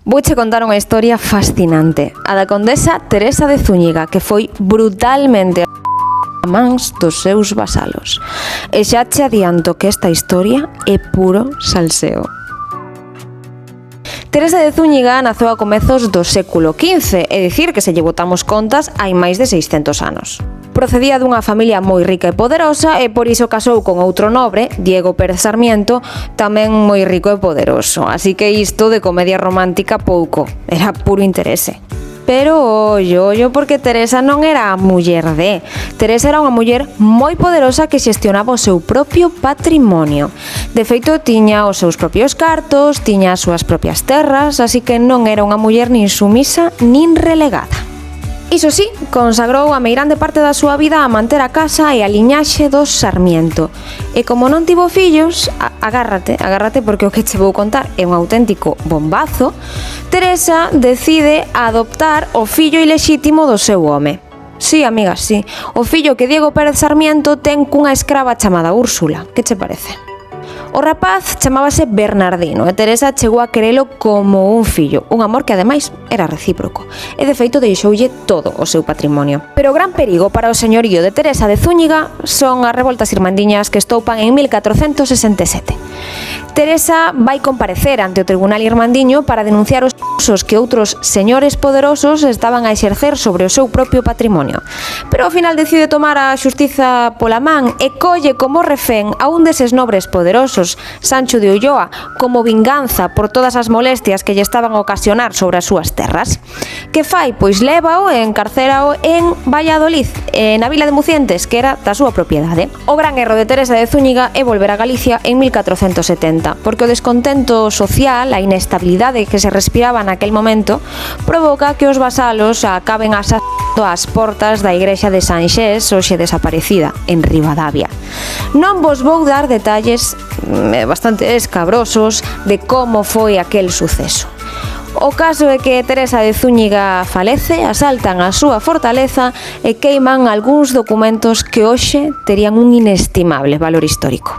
Vouche contar unha historia fascinante, a da condesa Teresa de Zúñiga, que foi brutalmente a mans dos seus vasalos. E xa che adianto que esta historia é puro salseo. Teresa de Zúñiga naceu a comezos do século XV, é dicir, que se lle botamos contas hai máis de 600 anos. Procedía dunha familia moi rica e poderosa e por iso casou con outro nobre, Diego Pérez Sarmiento, tamén moi rico e poderoso. Así que isto de comedia romántica pouco, era puro interese. Pero ollo, porque Teresa non era a muller de. Teresa era unha muller moi poderosa que xestionaba o seu propio patrimonio. De feito, tiña os seus propios cartos, tiña as súas propias terras, así que non era unha muller nin sumisa nin relegada. Iso sí, consagrou a meirande parte da súa vida a manter a casa e a liñaxe dos Sarmiento. E como non tivo fillos, agárrate porque o que che vou contar é un auténtico bombazo, Teresa decide adoptar o fillo ilexítimo do seu home. Sí, amigas, sí, o fillo que Diego Pérez Sarmiento ten cunha escrava chamada Úrsula. Que che parece? O rapaz chamábase Bernardino e Teresa chegou a querelo como un fillo, un amor que ademais era recíproco e de feito deixoulle todo o seu patrimonio. Pero o gran perigo para o señorío de Teresa de Zúñiga son as revoltas irmandiñas que estoupan en 1467. Teresa vai comparecer ante o Tribunal Irmandiño para denunciar os usos que outros señores poderosos estaban a exercer sobre o seu propio patrimonio. Pero ao final decide tomar a xustiza pola man e colle como refén a un deses nobres poderosos, Sancho de Ulloa, como vinganza por todas as molestias que lle estaban a ocasionar sobre as súas terras. Que fai? Pois lévao e encarcérao en Valladolid, na vila de Mucientes, que era da súa propiedade. O gran erro de Teresa de Zúñiga é volver a Galicia en 1470, porque o descontento social, a inestabilidade que se respiraba naquel momento, provoca que os vasalos acaben asasando as portas da igrexa de San Xés, hoxe desaparecida, en Ribadavia. Non vos vou dar detalles bastante escabrosos de como foi aquel suceso. O caso é que Teresa de Zúñiga falece, asaltan a súa fortaleza e queiman algúns documentos que hoxe terían un inestimable valor histórico.